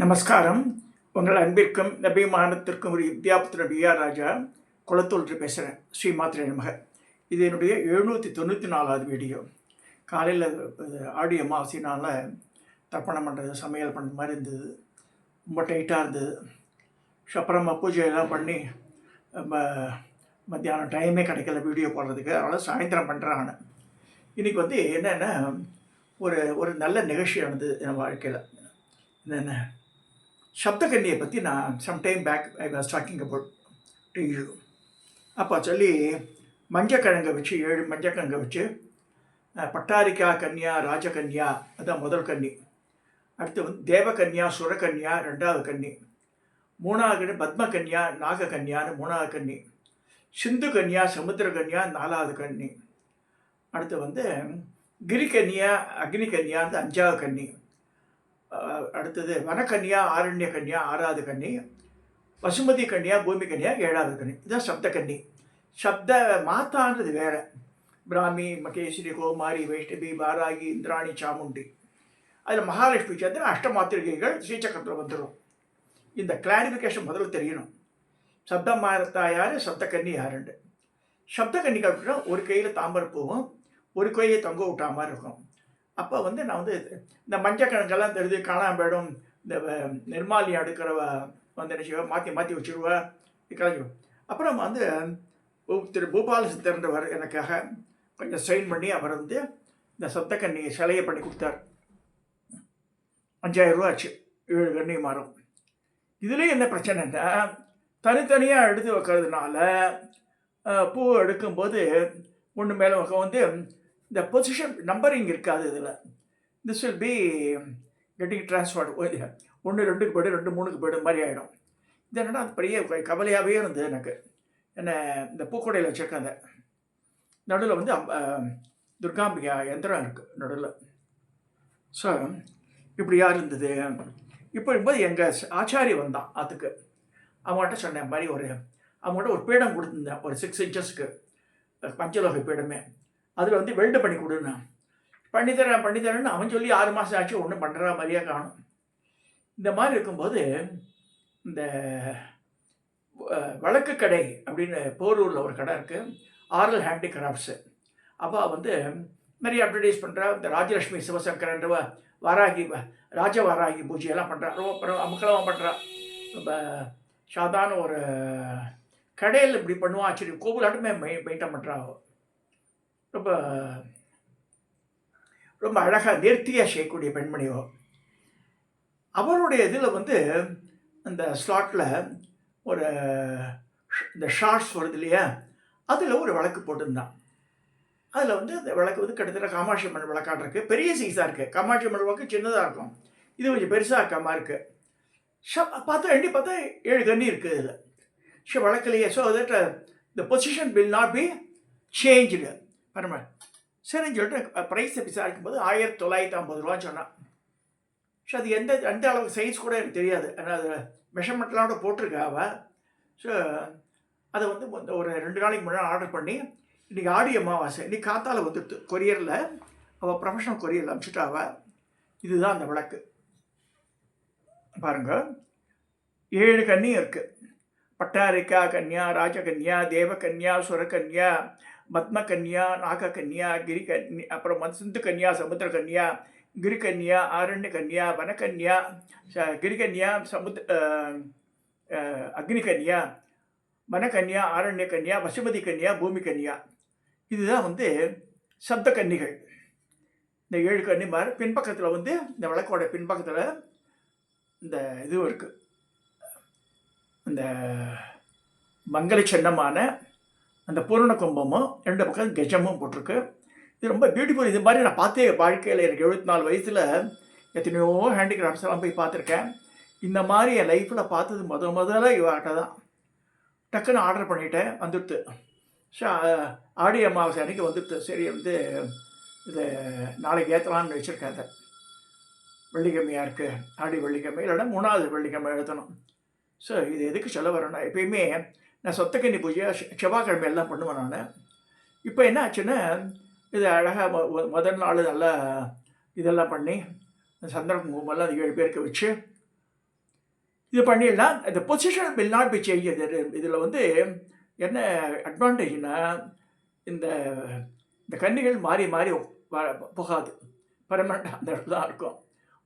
நமஸ்காரம். உங்கள் அன்பிற்கும் அபிமானத்திற்கும் ஒரு வித்யாபுத்திர பிஆர் ராஜா குளத்தூர் பேசுகிறேன். ஸ்ரீ மாத்திரை நமக. இது என்னுடைய 794வது வீடியோ. காலையில் ஆடி அமாவாசையினால் தர்ப்பணம் பண்ணுறது, சமையல் பண்ணுறது மாதிரி இருந்தது. ரொம்ப டைட்டாக இருந்தது. அப்புறமா பூஜையெல்லாம் பண்ணி மத்தியானம் டைமே கிடைக்கல வீடியோ போடுறதுக்கு. அதனால் சாயந்தரம் பண்ணுறேன் நான். இன்றைக்கி என்னென்னா ஒரு ஒரு நல்ல நிகழ்ச்சி நடந்தது என் வாழ்க்கையில். என்னென்ன சப்தகன்னியை பற்றி நான் sometime back I was talking about to you. அப்போ சொல்லி மஞ்சக்கிழங்கை வச்சு 7 மஞ்சக்கிழங்கை வச்சு பட்டாரிக்கா கன்யா, ராஜகன்யா அதுதான் முதல் கன்னி. அடுத்து தேவகன்யா, சுரகன்யா 2வது கன்னி. 3வது கன்னி பத்மகன்யா, நாககன்யான்னு 3வது கன்னி. சிந்து கன்யா, சமுத்திரகன்யா 4வது கன்னி. அடுத்து கிரிகன்யா, அக்னிகன்யான்னு 5வது கன்னி. அடுத்தது வனக்கன்யா, ஆரண்ய கன்யா 6வது கன்னி. வசுமதி கன்யா, பூமி கன்யா 7வது கன்னி. இதுதான் சப்தகன்னி. சப்த மாத்தான்றது வேறு. பிராமி, மகேஸ்வரி, கோமாரி, வைஷ்ணவி, பாராகி, இந்திராணி, சாமுண்டி. அதில் மகாலட்சுமி சேர்த்து அஷ்டமாத்திரிகைகள் ஸ்ரீசக்கரத்தில் வந்துடும். இந்த கிளாரிஃபிகேஷன் முதல்ல தெரியணும். சப்த மாத்தா யார், சப்தகன்னி யாருண்டு. சப்தகன்னிக்கு அப்படின்னா ஒரு கையில் தாமரைப்பூவும் ஒரு கையை தொங்க விட்டா மாதிரி இருக்கும். அப்போ நான் இந்த மஞ்சக்கிழங்கெல்லாம் தெரிஞ்சு காணாமல் போயிடும். இந்த நிர்மாலியம் அடுக்கிறவ என்ன செய்வா, மாற்றி மாற்றி வச்சுருவா, கிளஞ்சிடும். அப்புறம் திரு பூபால சித்தர்ன்றவர் எனக்காக கொஞ்சம் ஸ்ட்ரெயின் பண்ணி அவர் இந்த சப்தகன்னி சிலையை பண்ணி கொடுத்தார். 5000 ரூபா ஆச்சு. 7 கன்னி மரம். இதுலேயும் என்ன பிரச்சனைன்னா, தனித்தனியாக எடுத்து வைக்கிறதுனால பூ எடுக்கும்போது ஒன்று மேலே இந்த பொசிஷன் நம்பரிங் இருக்காது. இதில் this will be getting transferred. 1 2க்கு போய்டு 2 3க்கு போய்டு மாதிரி ஆகிடும். இது என்னென்னா அது பெரிய கவலையாகவே இருந்தது எனக்கு. என்ன இந்த பூக்கொடையில் வச்சுருக்காங்க நடுவில் துர்காம்பிகா யந்திரம் இருக்குது நடுவில். ஸோ இப்படியா இருந்தது. இப்போ இருக்கும்போது எங்கள் ஆச்சாரி வந்தான். அதுக்கு அவங்கள்ட்ட சொன்னேன் மாதிரி அவங்கள்ட்ட ஒரு பீடம் கொடுத்துருந்தேன், ஒரு 6 இன்ச்சஸ்க்கு பஞ்சலோக பீடமே. அதில் வெல்டு பண்ணி கொடுன்னா பண்ணித்தரேன்னு அவன் சொல்லி 6 மாதம் ஆச்சு, ஒன்றும் பண்ணுற மாதிரியே காணும். இந்த மாதிரி இருக்கும்போது இந்த வழக்கு கடை அப்படின்னு போரூரில் ஒரு கடை இருக்குது, ஆரல் ஹேண்டிகிராஃப்ட்ஸு. அப்போ நிறைய அட்வர்டைஸ் பண்ணுறா. இந்த ராஜலட்சுமி சிவசங்கரன்ற வாராகி ராஜவாராகி பூஜையெல்லாம் பண்ணுறா. ரொம்ப அமுக்கலமாக பண்ணுறா. இப்போ சாதாரண ஒரு கடையில் இப்படி பண்ணுவான். ஆச்சரிய கோவிலாட்டுமே மெயின்டைன் பண்ணுறா. ரொம்ப ரொம்ப அழகாக நேர்த்தியாக செய்யக்கூடிய பெண்மணியோ. அவருடைய இதில் அந்த ஸ்லாட்டில் ஒரு இந்த ஷார்ட்ஸ் வருது இல்லையா, அதில் ஒரு விளக்கு போட்டிருந்தான். அதில் அந்த விளக்கு கிட்டத்தட்ட காமாட்சி அம்மன் விளக்காட்டு இருக்குது. பெரிய சைஸாக இருக்குது. காமாட்சி அம்மன் விளக்கு சின்னதாக இருக்கும், இது கொஞ்சம் பெருசாக இருக்காமல் இருக்குது. பார்த்தா 7 கன்னி இருக்குது இதில். ஸோ விளக்குலையே. So that the position will not be changed. பரவாயில்ல சரின்னு சொல்லிட்டு ப்ரைஸ் விசாரிக்கும் போது 1950 ரூபான்னு சொன்னான். ஸோ அது எந்த அளவுக்கு சைஸ் கூட எனக்கு தெரியாது. ஆனால் அது மெஷர்மெண்ட்லாம் கூட போட்டிருக்கா அவள். ஸோ அதை ஒரு 2 நாளைக்கு முன்னாடி ஆர்டர் பண்ணி, இன்றைக்கி ஆடி அமாவாசை, இன்றைக்கி காத்தால் கொரியரில் அவள் ப்ரொஃபஷனல் கொரியரில் அனுப்பிச்சிட்டா அவள். இதுதான் அந்த விளக்கு பாருங்க. 7 கன்னியும் இருக்குது. பட்டாரிக்கா கன்யா, ராஜகன்யா, தேவகன்யா, சுரகன்யா, பத்மகன்யா, நாககன்யா, கிரிகன்யா, அப்புறம் சிந்து கன்யா, சமுத்திரகன்யா, கிரிகன்யா, ஆரண்ய கன்யா, வனக்கன்யா, கிரிகன்யா, அக்னிகன்யா, வனக்கன்யா, ஆரண்ய கன்யா, வசுமதி கன்யா, பூமி கன்யா. இதுதான் சப்தகன்னிகள். இந்த 7 கன்னிமார். பின்பக்கத்தில் இந்த விளக்கோட பின்பக்கத்தில் இந்த இதுவும் இருக்குது. அந்த மங்கள சின்னமான அந்த பூரண கும்பமும் 2 பக்கம் கஜமும் போட்டிருக்கு. இது ரொம்ப பியூட்டிஃபுல். இது மாதிரி நான் பார்த்தே வாழ்க்கையில் எனக்கு 74 வயசில் எத்தனையோ ஹேண்டிகிராஃப்ட்ஸ் எல்லாம் போய் பார்த்துருக்கேன். இந்த மாதிரி என் லைஃப்பில் பார்த்தது முதல்ல இவாட்ட தான். டக்குன்னு ஆர்டர் பண்ணிவிட்டேன், வந்துடுது. ஸோ ஆடி அமாவாசை அன்றைக்கி வந்துடுது. சரி இது நாளைக்கு ஏற்றலான்னு வச்சுருக்கேன். வெள்ளிக்கிழமையாக இருக்குது, ஆடி வெள்ளிக்கிழமை, இல்லைன்னா 3வது வெள்ளிக்கிழமை எழுதணும். ஸோ இது எதுக்கு சொல்ல வரேன்னா, எப்பயுமே நான் சொத்தக்கன்னி பூஜையை செவ்வாய்க்கிழமை எல்லாம் பண்ணுவேன் நான். இப்போ என்ன ஆச்சுன்னா, இது அழகாக முதல் நாள் நல்லா இதெல்லாம் பண்ணி சந்திர குங்குமம்லாம் அது 7 பேருக்கு வச்சு இது பண்ணிடலாம். இந்த position will not be change. இதில் வந்து என்ன அட்வான்டேஜ்னா இந்த இந்த கன்னிகள் மாறி மாறி போகாது, பர்மனெண்ட்டாக அந்த இடத்துல தான் இருக்கும்.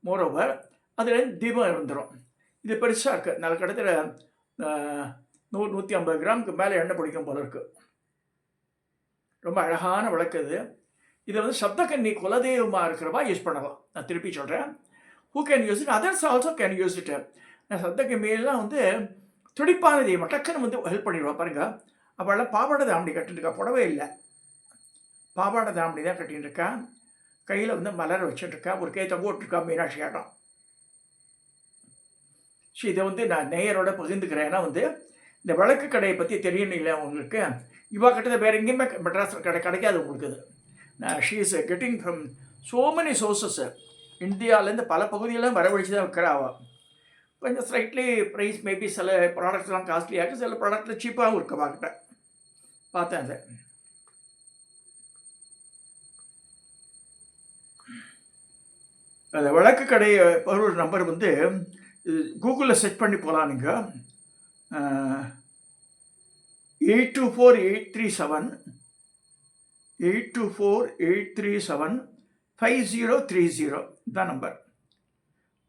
மோரோவர் அதுலேருந்து தீபம் இருந்துடும். இது பெருசாக இருக்குது. நல்ல கிட்டத்தட்ட 100-150 கிராமுக்கு மேலே எண்ணெய் பிடிக்கும் போல இருக்குது. ரொம்ப அழகான விளக்கு இது. இதை வந்து சப்தகன்னி குலதெய்வமாக இருக்கிறவா யூஸ் பண்ணலாம். நான் திருப்பி சொல்கிறேன். Who can use it, others also can use it. நான் சப்தகன்னியெல்லாம் வந்து துடிப்பான தெய்வம், டக்குன்னு வந்து ஹெல்ப் பண்ணிடுவா பாருங்க. அவளெல்லாம் பாவாடை தாமணி கட்டிட்டுருக்கா, புடவே இல்லை, பாவாடை தாமணி தான் கட்டின்னு இருக்கா. கையில் வந்து மலர் வச்சுட்டுருக்கா, ஒரு கை தொங்க விட்டுருக்கா மீனாட்சி ஆட்டம். ஸோ இதை வந்து நான் நேயரோட பகிர்ந்துக்கிறேன். ஏன்னா வந்து இந்த விளக்கு கடையை பற்றி தெரியணும் இல்லை உங்களுக்கு. இவா கிட்ட வேறு எங்கேயுமே மெட்ராஸில் கிடைக்காது உங்களுக்கு. இது she is getting from so many sources. இந்தியாவிலேருந்து பல பகுதியெல்லாம் வரவழைச்சி தான் விற்கிறா. அவள் கொஞ்சம் ஸ்லைட்லி ப்ரைஸ் மேபி சில ப்ராடக்ட்ஸ்லாம் காஸ்ட்லியாக இருக்குது, சில ப்ராடக்ட்டில் சீப்பாகவும் இருக்கு. வாக்கிட்ட பார்த்தேன் அதை. அந்த விளக்கு கடை பொருள் நம்பர் வந்து கூகுளில் சர்ச் பண்ணி போகலாம் நீங்கள். 824-837 தான் நம்பர்.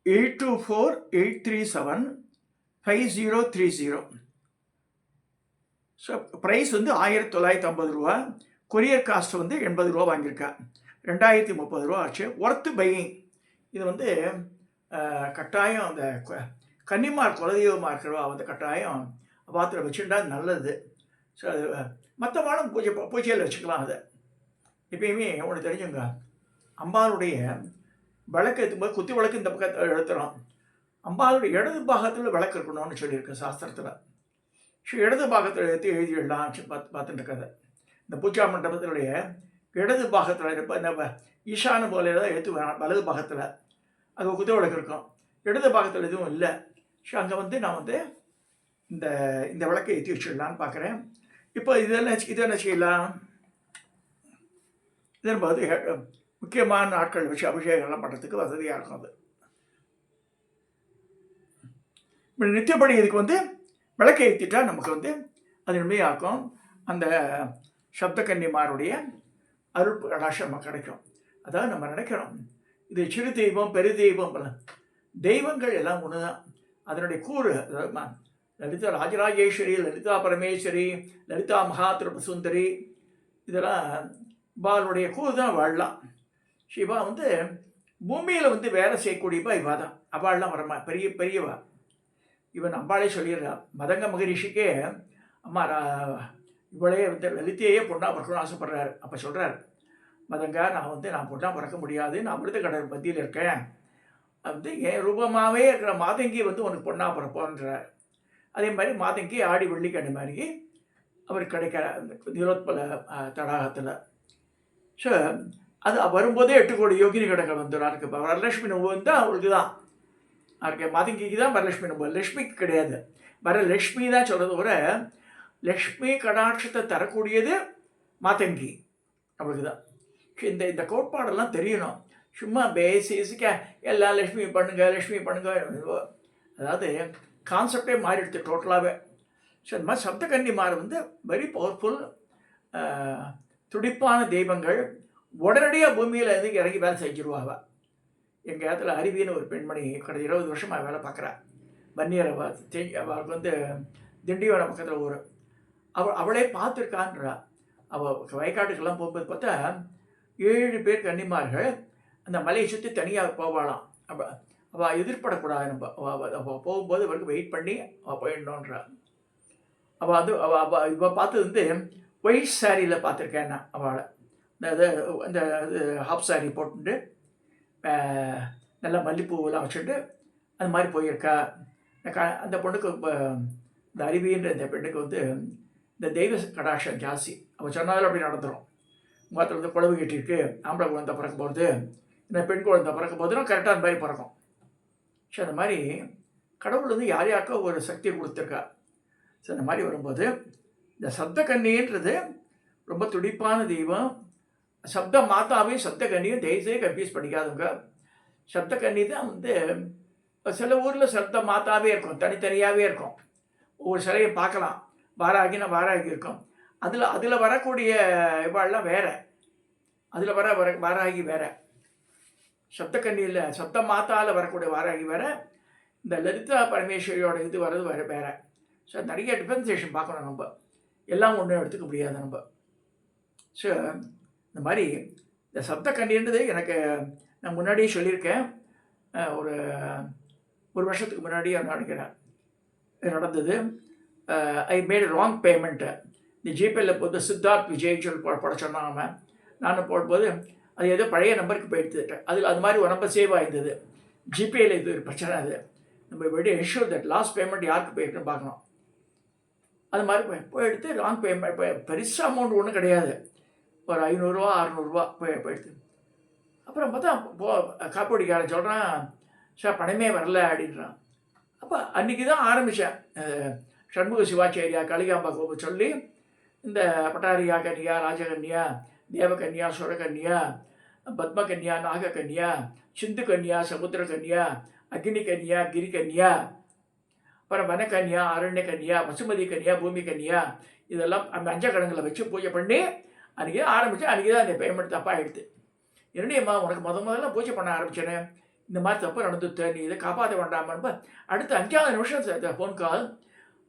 824-837 ஸோ ப்ரைஸ் வந்து 1950 ரூபா. கொரியர் காஸ்ட் வந்து 80 ரூபா வாங்கியிருக்கா. 2030 ரூபா ஆச்சு. Worth buying. இது வந்து கட்டாயம் அந்த கன்னிமார் குலதெய்வமாக இருக்கிறவா வந்து கட்டாயம் பாத்திரம் வச்சுட்டா நல்லது. ஸோ அது மற்ற வாரம் பூஜையில் வச்சுக்கலாம். அதை எப்பயுமே ஒன்று தெரிஞ்சுங்க, அம்பாளுடைய விளக்கு எடுத்தும்போது குத்தி விளக்கு இந்த பக்கத்தில் எடுத்துடும். அம்பாளுடைய இடது பாகத்தில் விளக்கு இருக்கணும்னு சொல்லியிருக்கு சாஸ்திரத்தில். ஸோ இடது பாகத்தில் எடுத்து எழுதிடலாம் பார்த்துட்டு இருக்காது. இந்த பூஜா மண்டபத்தினுடைய இடது பாகத்தில் இருப்ப இந்த ஈசான போல தான் எடுத்து வலது பாகத்தில் அது குத்தி விளக்கு இருக்கும். இடது பாகத்தில் எதுவும் இல்லை. ஸோ அங்கே வந்து நான் வந்து இந்த இந்த விளக்கை ஏற்றி வச்சிடலான்னு பார்க்குறேன். இப்போ இதெல்லாம் என்ன செய்யலாம், இதன் போது முக்கியமான நாட்கள் வச்சு அபிஷேகம்லாம் பண்ணுறதுக்கு வசதியாக இருக்கும். அது நித்தியப்படி இதுக்கு வந்து விளக்கை ஏற்றிட்டா நமக்கு வந்து அது நன்மையாக்கும். அந்த சப்தகன்னிமாருடைய அருள் கடாட்சம் நமக்கு கிடைக்கும். அதாவது நம்ம நினைக்கிறோம் இது சிறு தெய்வம் பெரு தெய்வம், தெய்வங்கள் எல்லாம் ஒன்று தான். அதனுடைய கூறு லலிதா ராஜராஜேஸ்வரி, லலிதா பரமேஸ்வரி, லலிதா மகாத்ரிப சுந்தரி, இதெல்லாம் இவாளுடைய கூறு தான் வாழலாம். சிவா வந்து பூமியில் வந்து வேலை செய்யக்கூடியவா இவா தான். அவாள்லாம் வரமா பெரியவா. இவன் அம்பாளே சொல்லிடுறா. மதங்க மகரிஷிக்கே அம்மா இவளே வந்து லலிதையே பொண்ணாக பிறக்கணும்னு ஆசைப்படுறாரு. அப்போ சொல்கிறார், மதங்க நான் பொண்ணாக பிறக்க முடியாது, நான் விருது கடல் மத்தியில் இருக்கேன், வந்து என் ரூபமாகவே இருக்கிற மாதங்கி வந்து உனக்கு பொண்ணாக பிறப்போன்றார். அதே மாதிரி மாதங்கி ஆடி வெள்ளிக்கிழமை மாதிரி அவர் கிடைக்கிற அந்த நிரோத்பல தடாகத்தில். ஸோ அது வரும்போதே 8 கோடி யோகினி கடங்கள் வந்துடும். அதுக்கு இப்போ வரலட்சுமி நோம்பு வந்து அவளுக்கு தான், அதுக்கு மாதங்கிக்கு தான் வரலட்சுமி நோம்பு, லக்ஷ்மிக்கு கிடையாது. வரலட்சுமி தான் சொல்கிறது. ஒரு லக்ஷ்மி கடாட்சத்தை தரக்கூடியது மாதங்கி அவளுக்கு தான். இந்த கோட்பாடெல்லாம் தெரியணும். சும்மா பேசிக்காக எல்லாம் லக்ஷ்மி பண்ணுங்க, அதாவது கான்செப்டே மாறிடுது டோட்டலாகவே. ஸோ இந்த மாதிரி சப்தகன்னிமார் வந்து வெரி பவர்ஃபுல் துடிப்பான தெய்வங்கள். உடனடியாக பூமியில் இருந்து இறங்கி வேலை செஞ்சிருவாங்க. எங்கள் இடத்துல அருவின்னு ஒரு பெண்மணி கடந்த 20 வருஷமாக வேலை பார்க்குறா. வன்னியர் அவளுக்கு வந்து திண்டிவனம் பக்கத்தில் ஊர். அவளே பார்த்துருக்கான்றா. அவள் வயக்காட்டுக்கெல்லாம் போகும்போது பார்த்தா 7 பேர் கன்னிமார்கள் அந்த மலையை சுற்றி தனியாக போவாளாம். அவள் எதிர்படக்கூடாது. நம்ம அவள் போகும்போது அவளுக்கு வெயிட் பண்ணி அவள் போயிடணுன்றா. அவள் வந்து இவள் பார்த்தது வந்து ஒயிட் சாரியில் பார்த்துருக்கேன் நான் அவளை. இந்த ஹாஃப் சாரி போட்டுட்டு நல்லா மல்லிப்பூவெல்லாம் வச்சுட்டு அந்த மாதிரி போயிருக்கா. அந்த பொண்ணுக்கு இந்த அருவின்ற இந்த பெண்ணுக்கு வந்து இந்த தெய்வ கடாட்சம் ஜாஸ்தி. அவள் சொன்னாலும் அப்படி நடந்துடும். முகத்தில் வந்து குழவு கட்டிருக்கு, ஆம்பளை குழந்தை பிறக்கும் போது, இந்த பெண் குழந்தை பிறக்கும் போதுனா கரெக்டாக அந்த மாதிரி பிறக்கும். ஸோ அந்த மாதிரி கடவுள் வந்து யார் யாருக்கோ ஒரு சக்தியை கொடுத்துருக்கா. ஸோ அந்த மாதிரி வரும்போது இந்த சப்தகன்னின்றது ரொம்ப துடிப்பான தெய்வம். சப்த மாதாவையும் சப்தகன்னியும் தயவுசெய்து கன்ஃபியூஸ் பண்ணிக்காதுங்க. சப்தகன்னி தான் வந்து சில ஊரில் சப்தம் மாத்தாவே இருக்கும், தனித்தனியாகவே இருக்கும். ஒவ்வொரு சிலையை பார்க்கலாம். வாராகினா வாராகி இருக்கும். அதில் வரக்கூடிய இவாள்லாம் வேற. அதில் வர வாராகி வேற. சப்தக்கன்னியில் சப்த மாத்தாவில் வரக்கூடிய வாராகி வேற. இந்த லலிதா பரமேஸ்வரியோட இது வர்றது வேற வேற. ஸோ நிறைய டிஃபரன்சியேஷன் பார்க்கணும் நம்ம. எல்லாம் ஒன்றும் எடுத்துக்க முடியாது நம்ம. ஸோ இந்த மாதிரி இந்த சப்தக்கன்னின்றது எனக்கு நான் முன்னாடியே சொல்லியிருக்கேன். ஒரு வருஷத்துக்கு முன்னாடியே நினைக்கிறேன் நடந்தது. I made wrong payment. இந்த ஜிபேயில் போது சித்தார்த் விஜய்னு சொல்லி போட சொன்னான் அவன். நானும் போடும்போது அது ஏதோ பழைய நம்பருக்கு போயிடுத்துட்டேன். அது மாதிரி ஒரு நம்பர் சேவ் ஆகிருந்தது. ஜிபேயில் இது ஒரு பிரச்சனை. அது நம்ம வெடி என்ஷூர் தட் லாஸ்ட் பேமெண்ட் யாருக்கு போயிருக்குன்னு பார்க்கணும். அது மாதிரி போயிடுத்து ராங் பேமெண்ட். பெருசாக அமௌண்ட் ஒன்றும் கிடையாது. ஒரு 500 600 போயிடுது. அப்புறம் பார்த்தா காப்பீடுக்காரன் சொல்கிறான், சார் பணமே வரல அப்படின்றான். அப்போ அன்றைக்கி தான் ஆரம்பித்தேன். சண்முக சிவாச்சாரியா காளிகாம்பா கோபம் சொல்லி இந்த பட்டாரியா கன்னியா, ராஜகன்யா, தேவகன்யா, சுரகன்யா, பத்மகன்யா, நாககன்யா, சிந்து கன்யா, சமுத்திர கன்யா, அக்னி கன்யா, கிரி கன்யா, அப்புறம் வனக்கன்யா, அரண்ய கன்யா, வசுமதி கன்யா, பூமி கன்யா, இதெல்லாம் அந்த அஞ்சக்கடங்களை வச்சு பூஜை பண்ணி அன்றைக்கி தான் ஆரம்பித்தேன். அன்றைக்கி தான் அந்த பேமெண்ட் தப்பாக ஆகிடுது. என்னடியம்மா உனக்கு முதல்ல பூஜை பண்ண ஆரம்பிச்சேனே, இந்த மாதிரி தப்பு நடந்துட்டு நீ இதை காப்பாற்ற வேண்டாமன்னு அடுத்த 5வது நிமிஷம் phone call.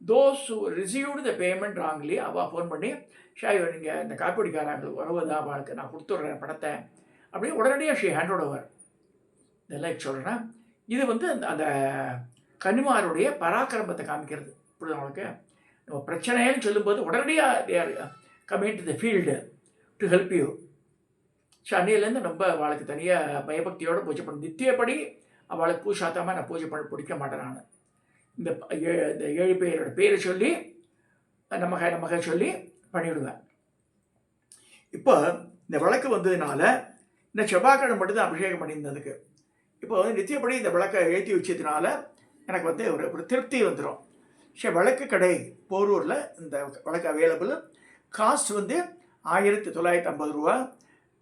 Those who received the payment wrongly அவள் ஃபோன் பண்ணி, ஷாய் நீங்கள் இந்த காப்பீடுக்காரங்களுக்கு உறவுதான் அவளுக்கு நான் கொடுத்துட்றேன் பணத்தை அப்படியே உடனடியாக ஷி ஹேண்ட் ஓவர். இதெல்லாம் சொல்கிறேன். இது அந்த கன்னிமாருடைய பராக்கிரமத்தை காமிக்கிறது. இப்படி அவங்களுக்கு நம்ம பிரச்சனைன்னு சொல்லும்போது உடனடியாக they are coming to the field to help you. So அன்னையிலேருந்து ரொம்ப அவளுக்கு தனியாக பயபக்தியோடு பூஜை பண்ண நித்தியப்படி அவளுக்கு பூசாத்தாமல் நான் பூஜை பண்ண பிடிக்க மாட்டேன். நான் இந்த 7 பேரோட பேரை சொல்லி நமக்கு சொல்லி பண்ணிவிடுவேன். இப்போ இந்த விளக்கு வந்ததுனால இந்த செவ்வாய்க்கிழமை மட்டும்தான் அபிஷேகம் பண்ணியிருந்ததுக்கு. இப்போ நித்தியப்படி இந்த விளக்கை ஏற்றி வச்சதுனால எனக்கு ஒரு திருப்தி வந்துடும். சரி, விளக்கு கடை போரூரில் இந்த விளக்கு அவைலபிள். காஸ்ட் 1950 ரூபா.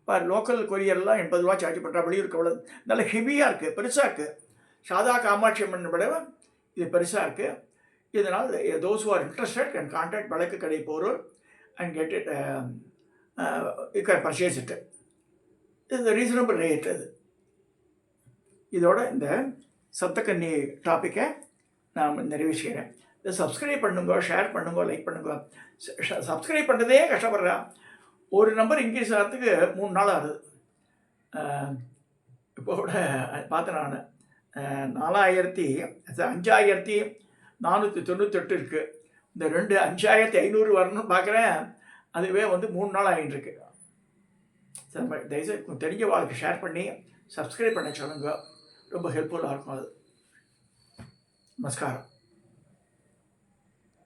இப்போ லோக்கல் கொரியர்லாம் 80 ரூபா சார்ஜ் பண்ணுறா. வெளியூருக்கு அவ்வளோ நல்ல ஹெவியாக இருக்குது, பெருசாக இருக்குது. சாதா காமாட்சி அம்மன் விட இது பெருசாக இருக்குது. இதனால் those who are interested can contact விளக்கு கடை Porur and get it, you can purchase it. இது ரீசனபிள் ரேட். அது இதோட இந்த சப்தக்கன்னி டாப்பிக்கை நான் நிறைவு செய்கிறேன். இதை சப்ஸ்கிரைப் பண்ணுங்க, ஷேர் பண்ணுங்க, லைக் பண்ணுங்க. சப்ஸ்கிரைப் பண்ணுறதே கஷ்டப்படுறா. ஒரு நம்பர் இன்க்ரீஸ் ஆகிறதுக்கு 3 நாள் ஆகுது. இப்போ கூட பார்த்தேன் நான் 5498 இருக்குது. இந்த 5500 வரணும்னு பார்க்குறேன். அதுவே 3 நாள் ஆகிட்டு இருக்கு. சரி, தயவுசெய்து தெரிஞ்ச வாழ்க்கை ஷேர் பண்ணி சப்ஸ்கிரைப் பண்ண சொல்லுங்க. ரொம்ப ஹெல்ப்ஃபுல்லாக இருக்கும் அது. நமஸ்காரம்.